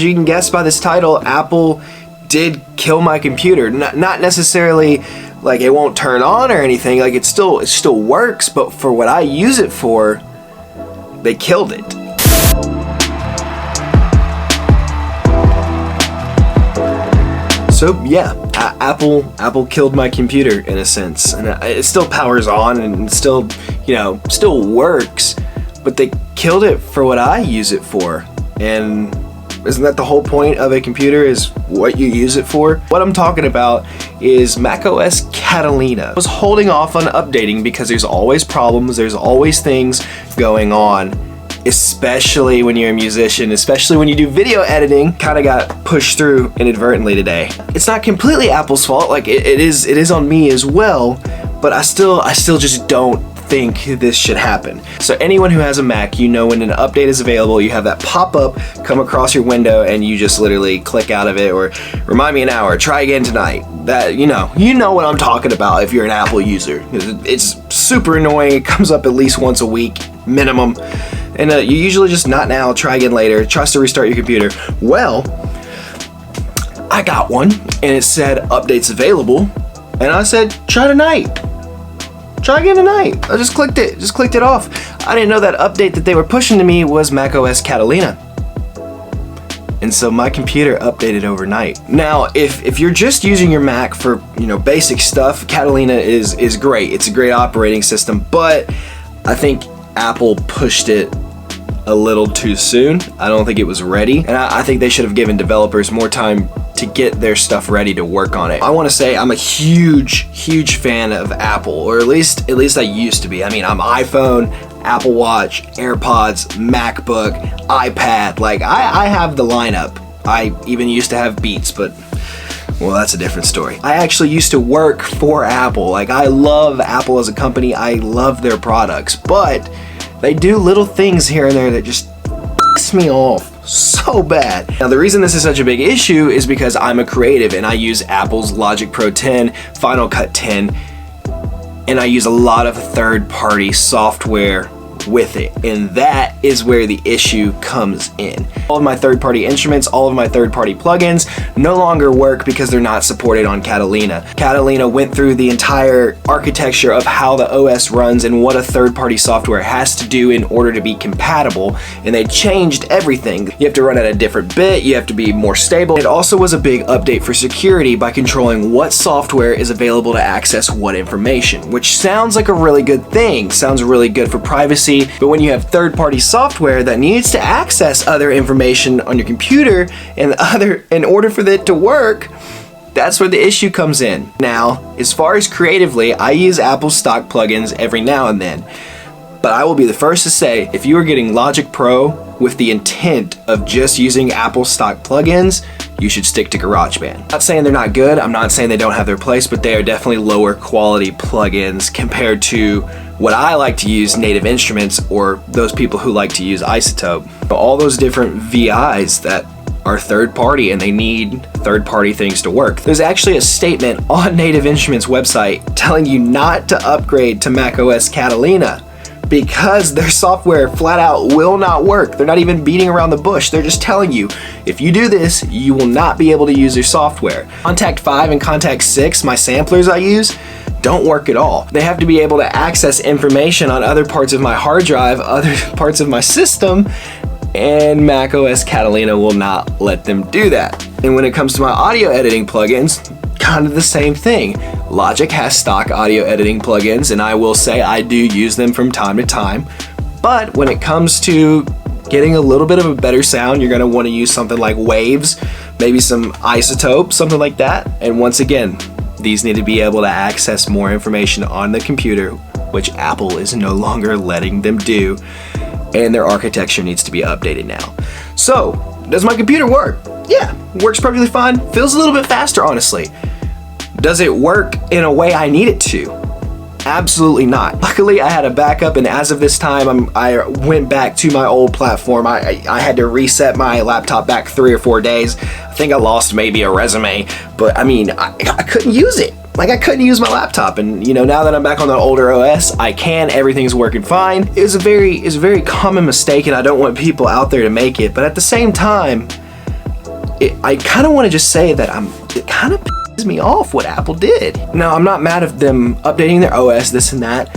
as you can guess by this title, Apple did kill my computer. Not necessarily like it won't turn on or anything, like it still works, but for what I use it for, they killed it. So yeah, Apple killed my computer in a sense, and it still powers on and still, still works, but they killed it for what I use it for. And isn't that the whole point of a computer, is what you use it for? What I'm talking about is Mac OS Catalina. I was holding off on updating because there's always problems, there's always things going on, especially when you're a musician, especially when you do video editing. Kind of got pushed through inadvertently today. It's not completely Apple's fault, like it is on me as well, but I still just don't think this should happen. So anyone who has a Mac, when an update is available, you have that pop-up come across your window and you just literally click out of it, or remind me an hour, try again tonight. That you know what I'm talking about if you're an Apple user. It's super annoying. It comes up at least once a week minimum, and you usually just not now, try again later, tries to restart your computer. Well, I got one and it said updates available, and I said try tonight. Try again tonight. I just clicked it off. I didn't know that update that they were pushing to me was Mac OS Catalina. And so my computer updated overnight. Now, if you're just using your Mac for, basic stuff, Catalina is great. It's a great operating system, but I think Apple pushed it a little too soon. I don't think it was ready, and I think they should have given developers more time to get their stuff ready to work on it. I want to say I'm a huge fan of Apple, or at least I used to be. I mean, I'm iPhone, Apple Watch, AirPods, MacBook, iPad. Like I have the lineup. I even used to have Beats, but well, that's a different story. I actually used to work for Apple. Like, I love Apple as a company. I love their products, but they do little things here and there that just piss me off so bad. Now, the reason this is such a big issue is because I'm a creative and I use Apple's Logic Pro 10, Final Cut 10, and I use a lot of third-party software with it, and that is where the issue comes in. All of my third-party instruments, all of my third-party plugins no longer work because they're not supported on Catalina. Catalina went through the entire architecture of how the OS runs and what a third-party software has to do in order to be compatible, and they changed everything. You have to run at a different bit, you have to be more stable. It also was a big update for security by controlling what software is available to access what information, which sounds like a really good thing, sounds really good for privacy. But when you have third-party software that needs to access other information on your computer in order for it to work, that's where the issue comes in. Now, as far as creatively, I use Apple stock plugins every now and then. But I will be the first to say, if you are getting Logic Pro with the intent of just using Apple stock plugins, you should stick to GarageBand. I'm not saying they're not good, I'm not saying they don't have their place, but they are definitely lower quality plugins compared to what I like to use, Native Instruments, or those people who like to use Isotope. All those different VIs that are third party and they need third party things to work. There's actually a statement on Native Instruments website telling you not to upgrade to Mac OS Catalina because their software flat out will not work. They're not even beating around the bush. They're just telling you, if you do this, you will not be able to use their software. Contact 5 and Contact 6, my samplers I use, don't work at all. They have to be able to access information on other parts of my hard drive, other parts of my system, and Mac OS Catalina will not let them do that. And when it comes to my audio editing plugins, kind of the same thing. Logic has stock audio editing plugins, and I will say I do use them from time to time, but when it comes to getting a little bit of a better sound, you're gonna wanna use something like Waves, maybe some Isotope, something like that. And once again, these need to be able to access more information on the computer, which Apple is no longer letting them do, and their architecture needs to be updated now. So, does my computer work? Yeah, works perfectly fine, feels a little bit faster, honestly. Does it work in a way I need it to? Absolutely not. Luckily, I had a backup, and as of this time, I went back to my old platform. I had to reset my laptop back 3 or 4 days. I think I lost maybe a resume, but I mean, I couldn't use it. Like, I couldn't use my laptop, and now that I'm back on the older OS, I can, everything's working fine. It was a very common mistake, and I don't want people out there to make it, but at the same time, I kind of want to just say that it kind of pisses me off what Apple did. Now, I'm not mad at them updating their OS, this and that,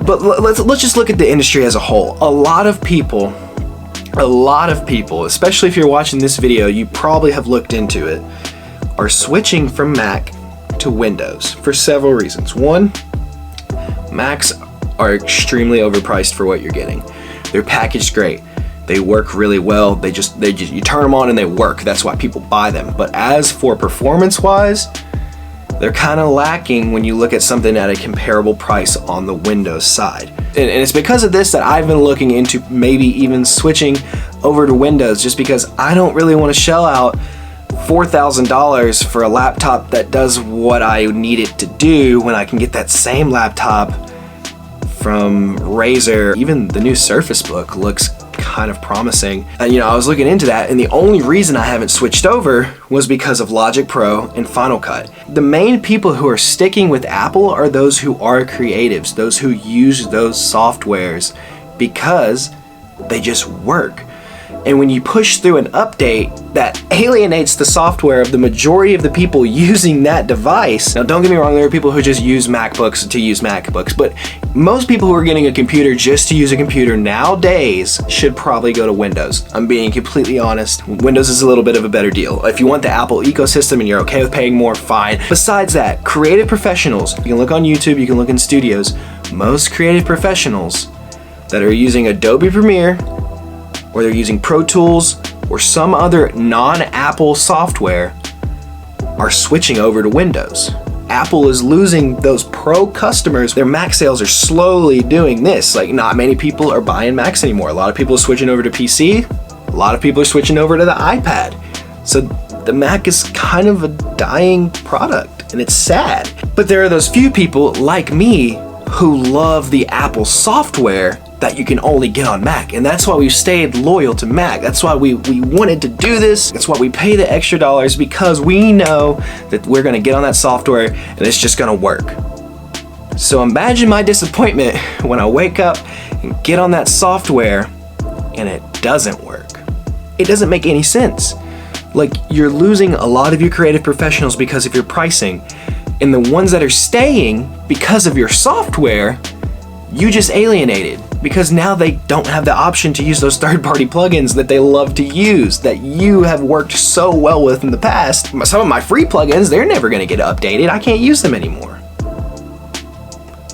but let's just look at the industry as a whole. A lot of people, especially if you're watching this video, you probably have looked into it, are switching from Mac to Windows for several reasons. One, Macs are extremely overpriced for what you're getting. They're packaged great. They work really well. They just you turn them on and they work. That's why people buy them. But as for performance-wise, they're kind of lacking when you look at something at a comparable price on the Windows side. And it's because of this that I've been looking into maybe even switching over to Windows, just because I don't really want to shell out $4,000 for a laptop that does what I need it to do when I can get that same laptop from Razer. Even the new Surface Book looks kind of promising. And I was looking into that, and the only reason I haven't switched over was because of Logic Pro and Final Cut. The main people who are sticking with Apple are those who are creatives, those who use those softwares because they just work. And when you push through an update that alienates the software of the majority of the people using that device. Now, don't get me wrong, there are people who just use MacBooks to use MacBooks, but most people who are getting a computer just to use a computer nowadays should probably go to Windows. I'm being completely honest. Windows is a little bit of a better deal. If you want the Apple ecosystem and you're okay with paying more, fine. Besides that, creative professionals, you can look on YouTube, you can look in studios. Most creative professionals that are using Adobe Premiere, or they're using Pro Tools or some other non-Apple software, are switching over to Windows. Apple is losing those pro customers. Their Mac sales are slowly doing this. Like, not many people are buying Macs anymore. A lot of people are switching over to PC. A lot of people are switching over to the iPad. So the Mac is kind of a dying product, and it's sad. But there are those few people like me who love the Apple software that you can only get on Mac, and that's why we've stayed loyal to Mac. That's why we wanted to do this. That's why we pay the extra dollars, because we know that we're gonna get on that software and it's just gonna work. So imagine my disappointment when I wake up and get on that software and it doesn't work. It doesn't make any sense. Like, you're losing a lot of your creative professionals because of your pricing, and the ones that are staying because of your software, you just alienated, because now they don't have the option to use those third-party plugins that they love to use, that you have worked so well with in the past. Some of my free plugins, they're never gonna get updated. I can't use them anymore.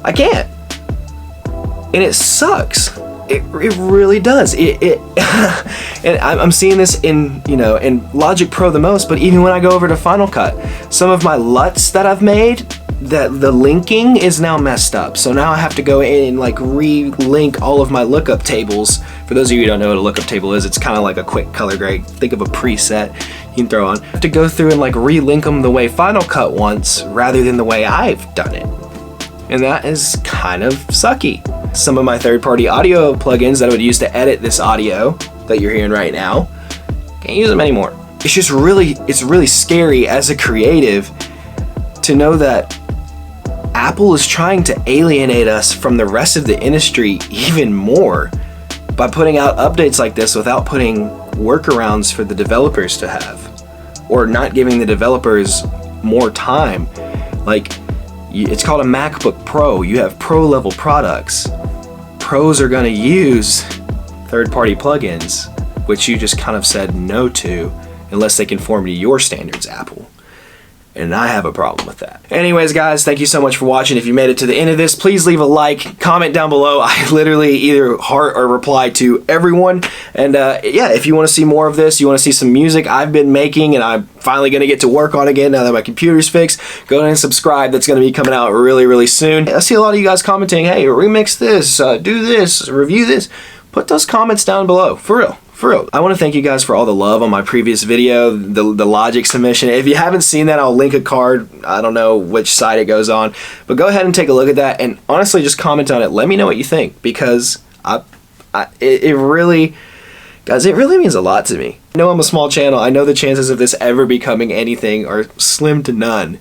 I can't. And it sucks. It really does. And I'm seeing this in Logic Pro the most, but even when I go over to Final Cut, some of my LUTs that I've made, that the linking is now messed up. So now I have to go in and like re-link all of my lookup tables. For those of you who don't know what a lookup table is, it's kind of like a quick color grade. Think of a preset you can throw on. I have to go through and like re-link them the way Final Cut wants rather than the way I've done it. And that is kind of sucky. Some of my third-party audio plugins that I would use to edit this audio that you're hearing right now, can't use them anymore. It's really scary as a creative to know that Apple is trying to alienate us from the rest of the industry even more by putting out updates like this without putting workarounds for the developers to have, or not giving the developers more time. Like, it's called a MacBook Pro. You have pro level products. Pros are gonna use third-party plugins, which you just kind of said no to unless they conform to your standards, Apple. And I have a problem with that. Anyways, guys, thank you so much for watching. If you made it to the end of this, please leave a like, comment down below. I literally either heart or reply to everyone. And yeah, if you want to see more of this, you want to see some music I've been making and I'm finally going to get to work on again now that my computer's fixed, go ahead and subscribe. That's going to be coming out really, really soon. I see a lot of you guys commenting, hey, remix this, do this, review this. Put those comments down below, for real. For real. I want to thank you guys for all the love on my previous video, the Logic submission. If you haven't seen that, I'll link a card. I don't know which side it goes on, but go ahead and take a look at that, and honestly just comment on it. Let me know what you think, because it really, guys, it really means a lot to me. I know I'm a small channel. I know the chances of this ever becoming anything are slim to none,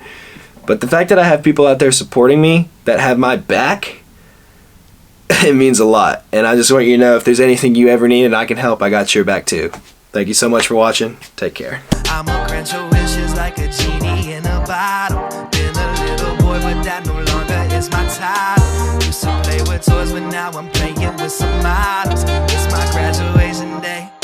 but the fact that I have people out there supporting me that have my back, it means a lot. And I just want you to know, if there's anything you ever need and I can help, I got your back too. Thank you so much for watching. Take care. I'm a grant your wishes like a genie in a bottle. Been a little boy, but that no longer is my title. Used to play with toys, but now I'm playing with some models. It's my graduation day.